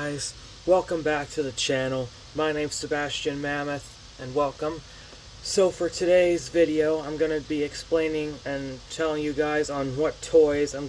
guys, welcome back to the channel. My name's Sebastian Mammoth and welcome. So for today's video I'm going to be explaining and telling you guys on what toys I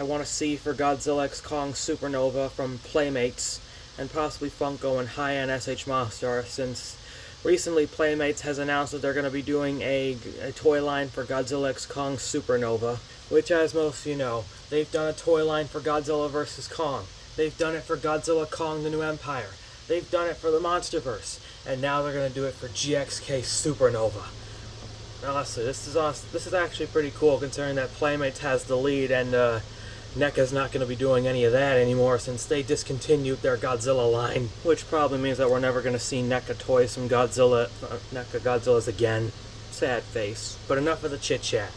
want to see for Godzilla X Kong Supernova from Playmates and possibly Funko and high-end SH Monster, since recently Playmates has announced that they're going to be doing a toy line for Godzilla X Kong Supernova, which, as most of you know, they've done a toy line for Godzilla vs. Kong. They've done it for Godzilla Kong the New Empire. They've done it for the Monsterverse. And now they're going to do it for GXK Supernova. Now, honestly, this is actually pretty cool, considering that Playmates has the lead and NECA's not going to be doing any of that anymore since they discontinued their Godzilla line, which probably means that we're never going to see NECA toys from NECA Godzillas again. Sad face. But enough of the chit-chat.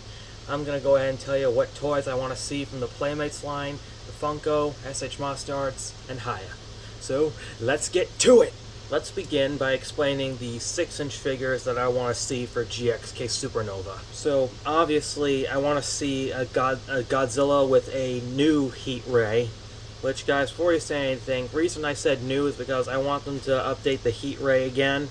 I'm going to go ahead and tell you what toys I want to see from the Playmates line, the Funko, SH Monster Arts, and Haya. So, let's get to it! Let's begin by explaining the 6-inch figures that I want to see for GXK Supernova. So, obviously, I want to see a Godzilla with a new heat ray, which, guys, before you say anything, the reason I said new is because I want them to update the heat ray again,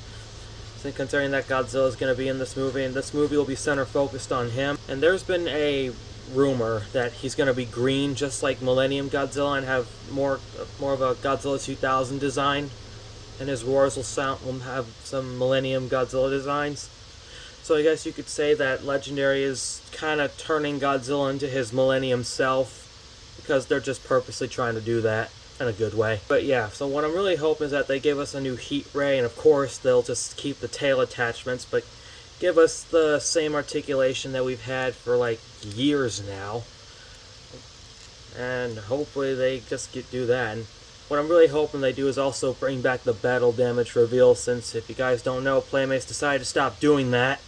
considering that Godzilla is going to be in this movie, and this movie will be center focused on him. And there's been a rumor that he's going to be green, just like Millennium Godzilla, and have more of a Godzilla 2000 design, and his roars will have some Millennium Godzilla designs. So I guess you could say that Legendary is kind of turning Godzilla into his Millennium self, because they're just purposely trying to do that in a good way. But yeah, so what I'm really hoping is that they give us a new heat ray, and of course they'll just keep the tail attachments, but give us the same articulation that we've had for like years now. And hopefully they just do that. And what I'm really hoping they do is also bring back the battle damage reveal, since if you guys don't know, Playmates decided to stop doing that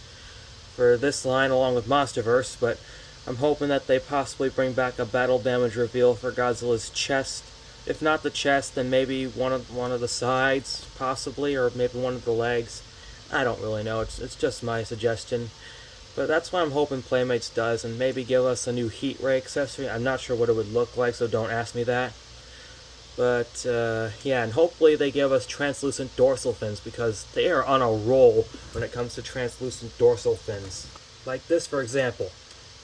for this line along with Monsterverse, but I'm hoping that they possibly bring back a battle damage reveal for Godzilla's chest. If not the chest, then maybe one of the sides, possibly, or maybe one of the legs. I don't really know. It's just my suggestion. But that's what I'm hoping Playmates does, and maybe give us a new heat ray accessory. I'm not sure what it would look like, so don't ask me that. But, yeah, and hopefully they give us translucent dorsal fins, because they are on a roll when it comes to translucent dorsal fins. Like this, for example.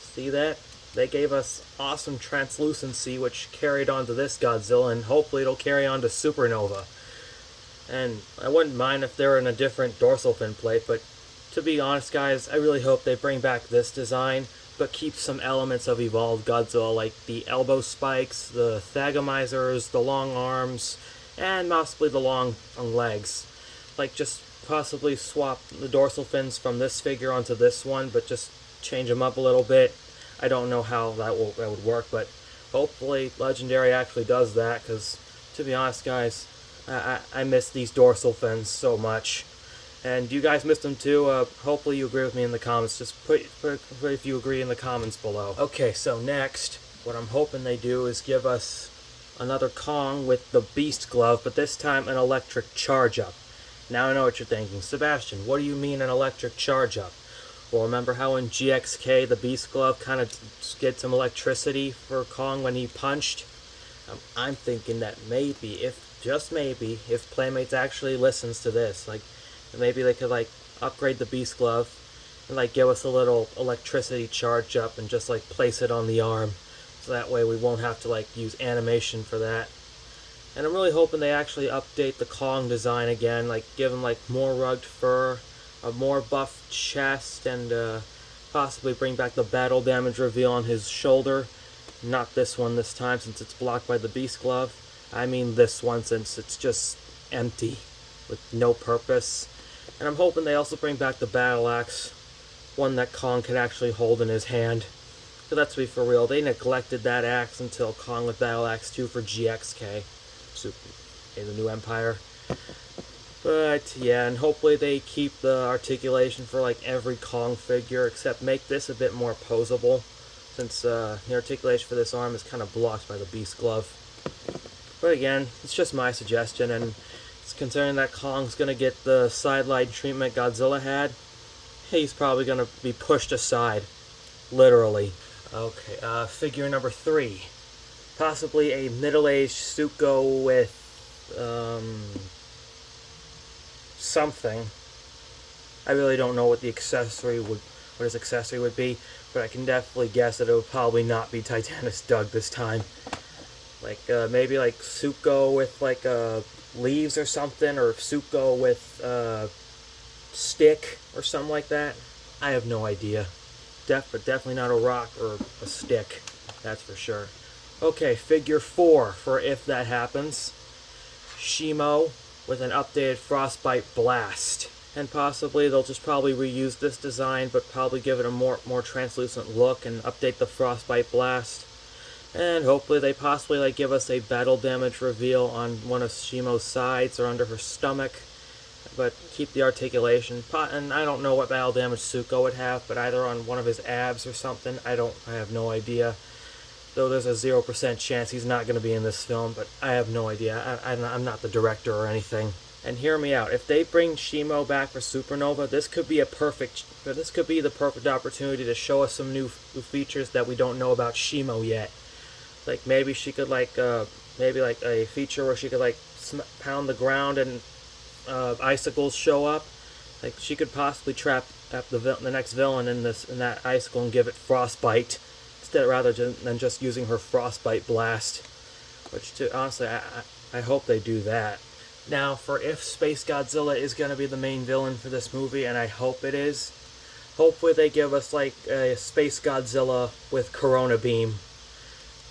See that? They gave us awesome translucency, which carried on to this Godzilla, and hopefully it'll carry on to Supernova. And I wouldn't mind if they're in a different dorsal fin plate, but to be honest, guys, I really hope they bring back this design, but keep some elements of evolved Godzilla, like the elbow spikes, the thagomizers, the long arms, and possibly the long legs. Like, just possibly swap the dorsal fins from this figure onto this one, but just change them up a little bit. I don't know how that would work, but hopefully Legendary actually does that, because, to be honest, guys, I miss these dorsal fins so much. And you guys missed them too. Hopefully you agree with me in the comments. Just put if you agree in the comments below. Okay, so next, what I'm hoping they do is give us another Kong with the Beast Glove, but this time an electric charge-up. Now I know what you're thinking. Sebastian, what do you mean an electric charge-up? Well, remember how in GXK the Beast Glove kind of gets some electricity for Kong when he punched? I'm thinking that maybe, just maybe, if Playmates actually listens to this, like, maybe they could, like, upgrade the Beast Glove and, like, give us a little electricity charge up and just, like, place it on the arm. So that way we won't have to, like, use animation for that. And I'm really hoping they actually update the Kong design again, like, give him, like, more rugged fur, a more buff chest, and possibly bring back the battle damage reveal on his shoulder. Not this one this time, since it's blocked by the Beast Glove. I mean this one, since it's just empty, with no purpose. And I'm hoping they also bring back the battle axe, one that Kong can actually hold in his hand. But let's be for real, they neglected that axe until Kong with Battle Axe 2 for GXK, in the New Empire. But yeah, and hopefully they keep the articulation for like every Kong figure, except make this a bit more posable, since the articulation for this arm is kind of blocked by the Beast Glove. But again, it's just my suggestion, and considering that Kong's going to get the sideline treatment Godzilla had, he's probably going to be pushed aside. Literally. Okay, figure number 3. Possibly a middle-aged Suko with something. I really don't know what his accessory would be, but I can definitely guess that it would probably not be Titanus Doug this time. Like maybe like Suko with like leaves or something, or Suko with stick or something like that. I have no idea. But definitely not a rock or a stick. That's for sure. Okay, figure 4 for if that happens. Shimo with an updated Frostbite Blast. And possibly they'll just probably reuse this design, but probably give it a more translucent look and update the Frostbite Blast. And hopefully they possibly like give us a battle damage reveal on one of Shimo's sides or under her stomach. But keep the articulation. And I don't know what battle damage Suko would have, but either on one of his abs or something. I have no idea. Though there's a 0% chance he's not going to be in this film, but I have no idea. I'm not the director or anything. And hear me out. If they bring Shimo back for Supernova, this could be the perfect opportunity to show us some new features that we don't know about Shimo yet. Like maybe she could maybe like a feature where she could like pound the ground and icicles show up. Like she could possibly trap the next villain in that icicle and give it frostbite rather than just using her frostbite blast. Which honestly, I hope they do that. Now, for if Space Godzilla is going to be the main villain for this movie, and I hope it is, hopefully they give us like a Space Godzilla with Corona Beam,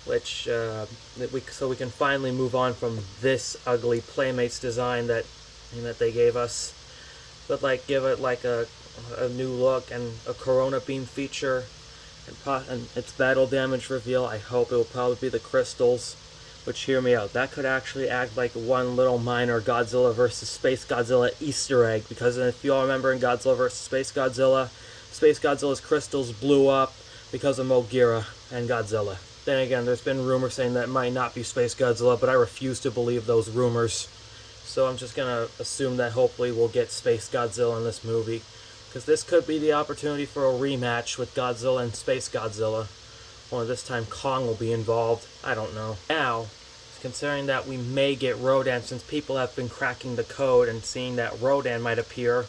which so we can finally move on from this ugly Playmates design that they gave us, but like give it like a new look and a Corona Beam feature, and its battle damage reveal. I hope it will probably be the crystals. Which, hear me out, that could actually act like one little minor Godzilla vs. Space Godzilla Easter egg, because if you all remember in Godzilla vs. Space Godzilla's crystals blew up because of Mogira and Godzilla. Then again, there's been rumors saying that it might not be Space Godzilla, but I refuse to believe those rumors. So I'm just going to assume that hopefully we'll get Space Godzilla in this movie, because this could be the opportunity for a rematch with Godzilla and Space Godzilla. Only this time Kong will be involved. I don't know. Now, considering that we may get Rodan, since people have been cracking the code and seeing that Rodan might appear,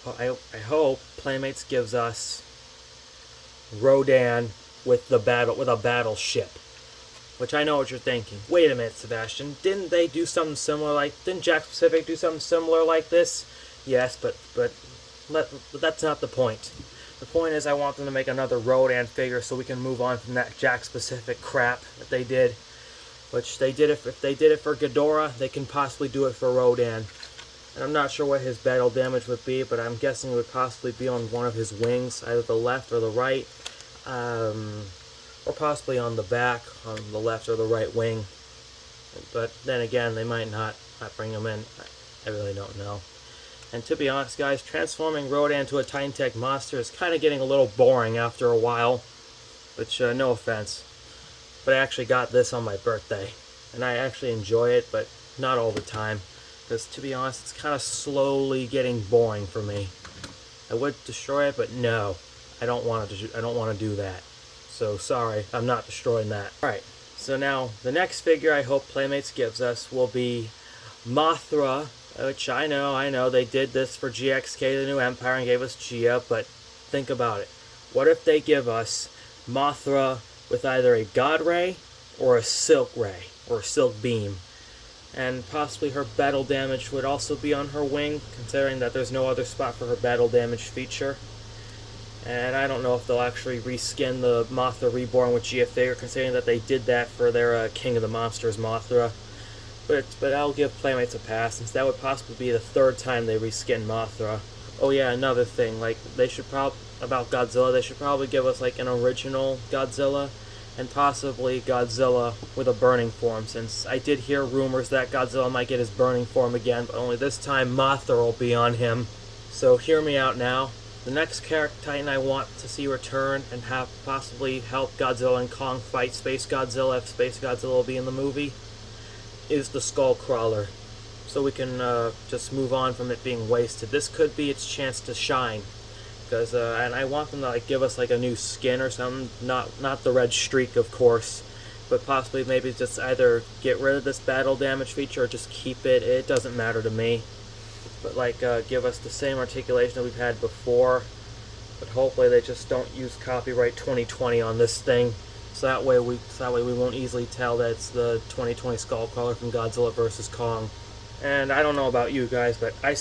I hope Playmates gives us Rodan with a battleship. Which I know what you're thinking. Wait a minute, Sebastian. Didn't they do something similar didn't Jack Pacific do something similar like this? Yes, but that's not the point. The point is I want them to make another Rodan figure so we can move on from that Jack Pacific crap that they did. Which they did if they did it for Ghidorah, they can possibly do it for Rodan. And I'm not sure what his battle damage would be, but I'm guessing it would possibly be on one of his wings, either the left or the right. Or possibly on the back, on the left or the right wing. But then again, they might not bring him in. I really don't know. And to be honest, guys, transforming Rodan to a Titantech monster is kind of getting a little boring after a while. Which, no offense. But I actually got this on my birthday. And I actually enjoy it, but not all the time. Because, to be honest, it's kind of slowly getting boring for me. I would destroy it, but no. I don't want to do that. So, sorry, I'm not destroying that. Alright, so now, the next figure I hope Playmates gives us will be Mothra. Which I know, they did this for GXK, the New Empire, and gave us Gia, but think about it. What if they give us Mothra with either a God Ray or a Silk Ray, or a Silk Beam? And possibly her battle damage would also be on her wing, considering that there's no other spot for her battle damage feature. And I don't know if they'll actually reskin the Mothra Reborn with Gia figure, considering that they did that for their King of the Monsters Mothra. But I'll give Playmates a pass, since that would possibly be the third time they reskin Mothra. Oh yeah, another thing, they should about Godzilla, they should probably give us like an original Godzilla, and possibly Godzilla with a burning form, since I did hear rumors that Godzilla might get his burning form again, but only this time Mothra will be on him. So hear me out now. The next character Titan I want to see return and have possibly help Godzilla and Kong fight Space Godzilla, if Space Godzilla will be in the movie, is the Skullcrawler. So we can just move on from it being wasted. This could be its chance to shine. Because and I want them to give us a new skin or something, not the red streak, of course. but possibly maybe just either get rid of this battle damage feature or just keep it. It doesn't matter to me. But like give us the same articulation that we've had before. But hopefully they just don't use copyright 2020 on this thing. So that way we won't easily tell that it's the 2020 Skullcrawler from Godzilla vs. Kong. And I don't know about you guys, but I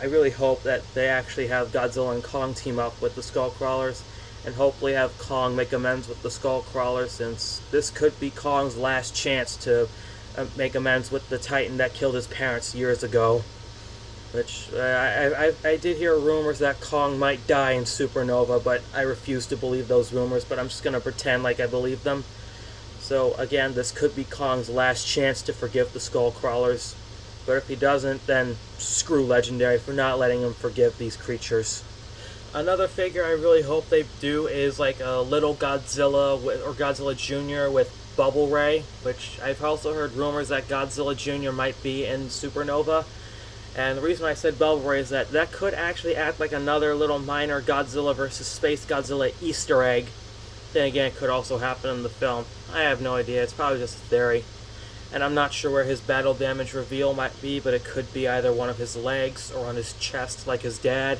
really hope that they actually have Godzilla and Kong team up with the Skullcrawlers, and hopefully have Kong make amends with the Skullcrawlers, since this could be Kong's last chance to make amends with the Titan that killed his parents years ago. Which, I did hear rumors that Kong might die in Supernova, but I refuse to believe those rumors, but I'm just going to pretend like I believe them. So, again, this could be Kong's last chance to forgive the Skullcrawlers. But if he doesn't, then screw Legendary for not letting him forgive these creatures. Another figure I really hope they do is like a little Godzilla or Godzilla Jr. with Bubble Ray, which I've also heard rumors that Godzilla Jr. might be in Supernova. And the reason I said Bubble Ray is that could actually act like another little minor Godzilla vs. Space Godzilla Easter egg. Then again, it could also happen in the film. I have no idea, it's probably just a theory. And I'm not sure where his battle damage reveal might be, but it could be either one of his legs or on his chest like his dad.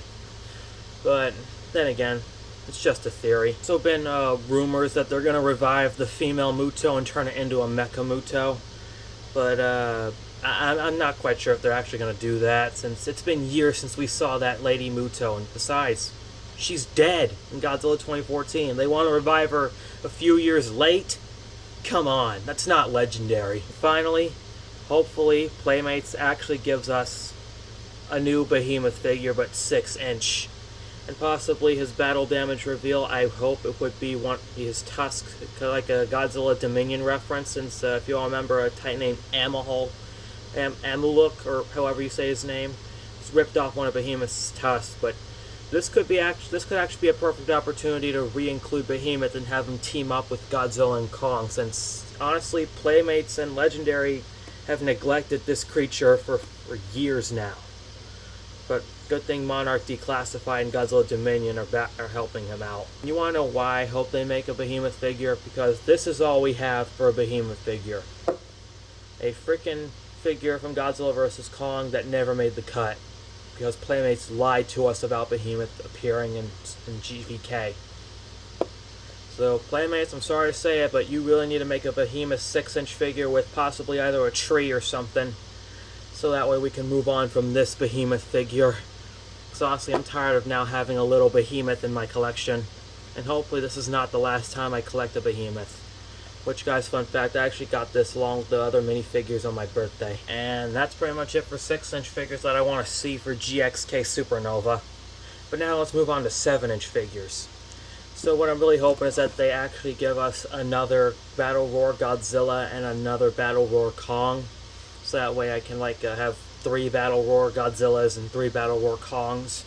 But then again, it's just a theory. Also been rumors that they're going to revive the female Muto and turn it into a Mecha Muto. But I'm not quite sure if they're actually going to do that, since it's been years since we saw that Lady Muto. And besides, she's dead in Godzilla 2014. They want to revive her a few years late? Come on, that's not Legendary. Finally, hopefully, Playmates actually gives us a new Behemoth figure, but 6-inch. And possibly his battle damage reveal, I hope it would be his tusks, like a Godzilla Dominion reference, since if you all remember a Titan named Amuluk, or however you say his name, he's ripped off one of Behemoth's tusks, but this could actually be a perfect opportunity to re-include Behemoth and have him team up with Godzilla and Kong, since honestly Playmates and Legendary have neglected this creature for years now. But good thing Monarch Declassified and Godzilla Dominion are helping him out. You want to know why I hope they make a Behemoth figure? Because this is all we have for a Behemoth figure. A freaking figure from Godzilla vs. Kong that never made the cut. Because Playmates lied to us about Behemoth appearing in GVK. So Playmates, I'm sorry to say it, but you really need to make a Behemoth 6-inch figure with possibly either a tree or something. So that way we can move on from this Behemoth figure. Because honestly, I'm tired of now having a little Behemoth in my collection. And hopefully this is not the last time I collect a Behemoth. Which, guys, fun fact, I actually got this along with the other minifigures on my birthday. And that's pretty much it for 6-inch figures that I want to see for GXK Supernova. But now let's move on to 7-inch figures. So what I'm really hoping is that they actually give us another Battle Roar Godzilla and another Battle Roar Kong. So that way I can have 3 Battle Roar Godzillas and 3 Battle Roar Kongs.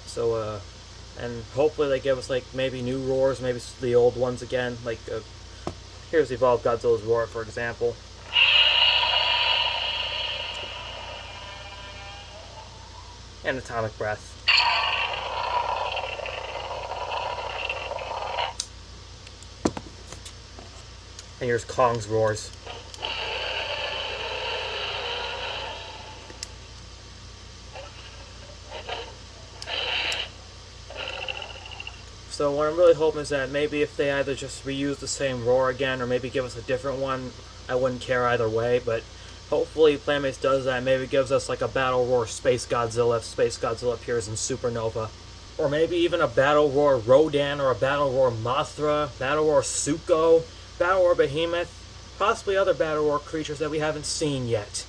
So, and hopefully they give us maybe new roars, maybe the old ones again, here's Evolved Godzilla's Roar, for example. And Atomic Breath. And here's Kong's Roars. So what I'm really hoping is that maybe if they either just reuse the same roar again or maybe give us a different one, I wouldn't care either way, but hopefully Playmates does that, maybe gives us a Battle Roar Space Godzilla if Space Godzilla appears in Supernova. Or maybe even a Battle Roar Rodan or a Battle Roar Mothra, Battle Roar Suko, Battle Roar Behemoth, possibly other Battle Roar creatures that we haven't seen yet.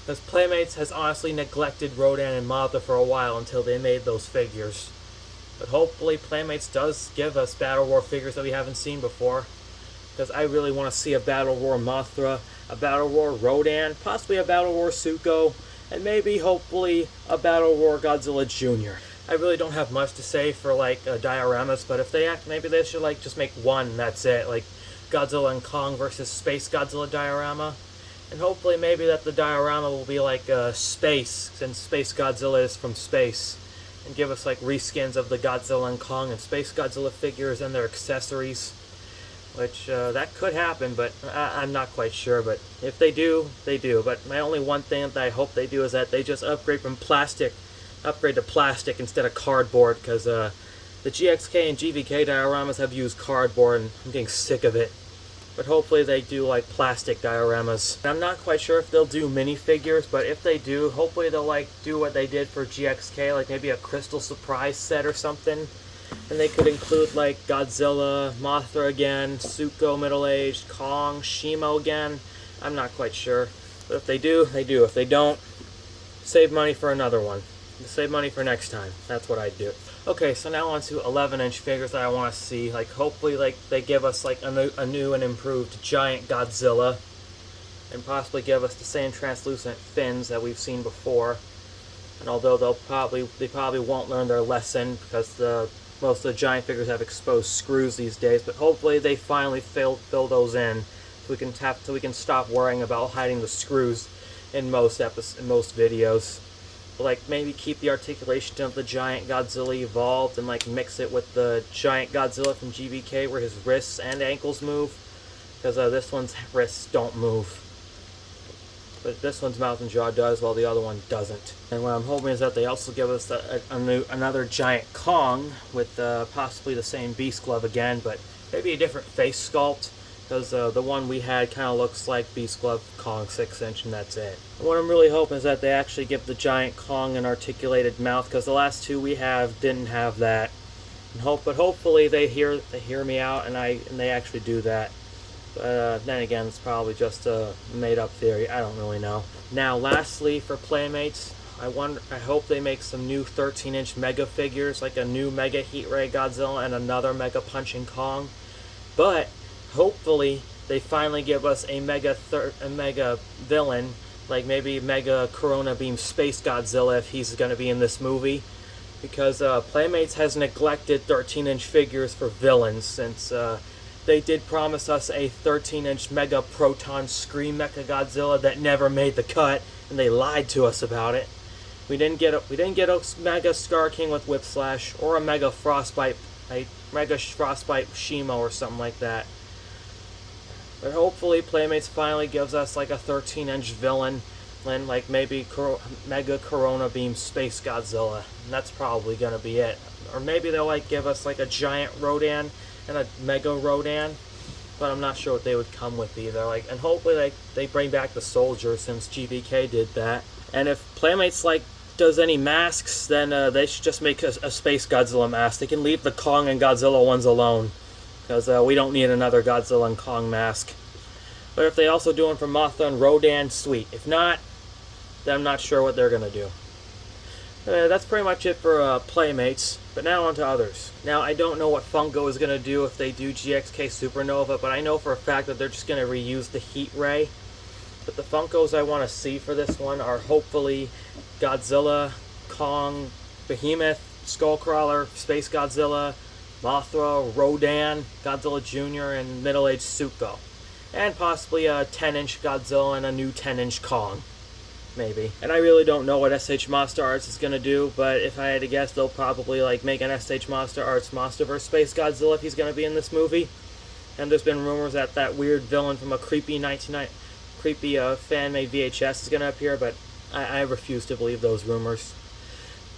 Because Playmates has honestly neglected Rodan and Mothra for a while until they made those figures. But hopefully Playmates does give us Battle Roar figures that we haven't seen before. Because I really want to see a Battle Roar Mothra, a Battle Roar Rodan, possibly a Battle Roar Suko, and maybe, hopefully, a Battle Roar Godzilla Jr. I really don't have much to say for, dioramas, but if they maybe they should, just make one, and that's it. Godzilla and Kong versus Space Godzilla diorama. And hopefully maybe that the diorama will be space, since Space Godzilla is from space. And give us reskins of the Godzilla and Kong and Space Godzilla figures and their accessories. which that could happen, but I'm not quite sure. But if they do, they do. But my only one thing that I hope they do is that they just upgrade to plastic instead of cardboard, because the GXK and GVK dioramas have used cardboard, and I'm getting sick of it. But hopefully they do like plastic dioramas. I'm not quite sure if they'll do minifigures, but if they do, hopefully they'll like do what they did for GXK, like maybe a crystal surprise set or something. And they could include like Godzilla, Mothra again, Suko middle-aged, Kong, Shimo again. I'm not quite sure. But if they do, they do. If they don't, save money for another one. Save money for next time. That's what I'd do. Okay, so now on to 11-inch figures that I want to see. Like, hopefully, like, they give us like a new and improved giant Godzilla, and possibly give us the same translucent fins that we've seen before. And although they probably won't learn their lesson, because most of the giant figures have exposed screws these days. But hopefully, they finally fill those in, so we can stop worrying about hiding the screws in most videos. Like, maybe keep the articulation of the giant Godzilla evolved and like mix it with the giant Godzilla from GVK where his wrists and ankles move, because this one's wrists don't move, but this one's mouth and jaw does, while the other one doesn't. And what I'm hoping is that they also give us another giant Kong with possibly the same beast glove again, but maybe a different face sculpt, because the one we had kind of looks like Beast Glove Kong 6-inch, and that's it. And what I'm really hoping is that they actually give the giant Kong an articulated mouth, because the last two we have didn't have that. But hopefully they hear me out and they actually do that. Then again, it's probably just a made-up theory. I don't really know. Now, lastly, for Playmates, I hope they make some new 13-inch Mega figures, like a new Mega Heat Ray Godzilla and another Mega Punching Kong. But hopefully, they finally give us a mega villain, like maybe Mega Corona Beam Space Godzilla if he's going to be in this movie, because Playmates has neglected 13-inch figures for villains, since they did promise us a 13-inch Mega Proton Scream Mecha Godzilla that never made the cut, and they lied to us about it. We didn't get a Mega Scar King with Whip Slash, or a Mega Frostbite Shimo or something like that. But hopefully Playmates finally gives us like a 13-inch villain, and like maybe Mega Corona Beam Space Godzilla. And that's probably gonna be it. Or maybe they'll like give us like a giant Rodan and a Mega Rodan, but I'm not sure what they would come with either. Like, and hopefully they bring back the Soldier, since GVK did that. And if Playmates like does any masks, then they should just make a Space Godzilla mask. They can leave the Kong and Godzilla ones alone, because we don't need another Godzilla and Kong mask. But if they also do one for Mothra and Rodan, sweet. If not, then I'm not sure what they're going to do. That's pretty much it for Playmates, but now on to others. Now, I don't know what Funko is going to do if they do GXK Supernova, but I know for a fact that they're just going to reuse the Heat Ray. But the Funkos I want to see for this one are hopefully Godzilla, Kong, Behemoth, Skullcrawler, Space Godzilla, Mothra, Rodan, Godzilla Jr., and middle-aged Suko. And possibly a 10-inch Godzilla and a new 10-inch Kong. Maybe. And I really don't know what SH Monster Arts is going to do, but if I had to guess, they'll probably like make an SH Monster Arts Monsterverse Space Godzilla if he's going to be in this movie. And there's been rumors that that weird villain from a creepy fan-made VHS is going to appear, but I refuse to believe those rumors.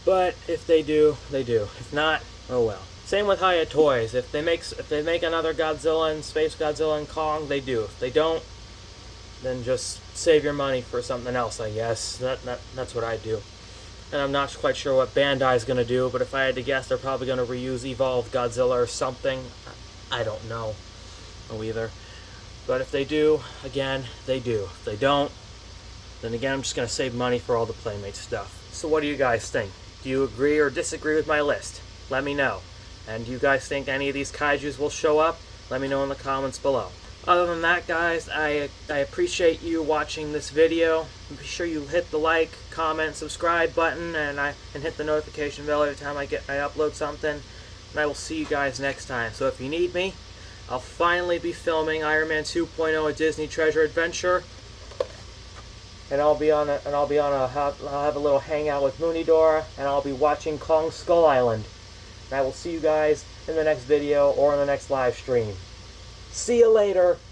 But if they do, they do. If not, oh well. Same with Hiya Toys. If they make another Godzilla and Space Godzilla and Kong, they do. If they don't, then just save your money for something else, I guess. That's what I do. And I'm not quite sure what Bandai's going to do, but if I had to guess, they're probably going to reuse Evolved Godzilla or something. I don't know either. But if they do, again, they do. If they don't, then again, I'm just going to save money for all the Playmates stuff. So what do you guys think? Do you agree or disagree with my list? Let me know. And do you guys think any of these kaijus will show up? Let me know in the comments below. Other than that, guys, I appreciate you watching this video. Be sure you hit the like, comment, subscribe button, and hit the notification bell every time I upload something. And I will see you guys next time. So if you need me, I'll finally be filming Iron Man 2.0: A Disney Treasure Adventure, and I'll have a little hangout with Moonidora, and I'll be watching Kong Skull Island. And I will see you guys in the next video or in the next live stream. See you later.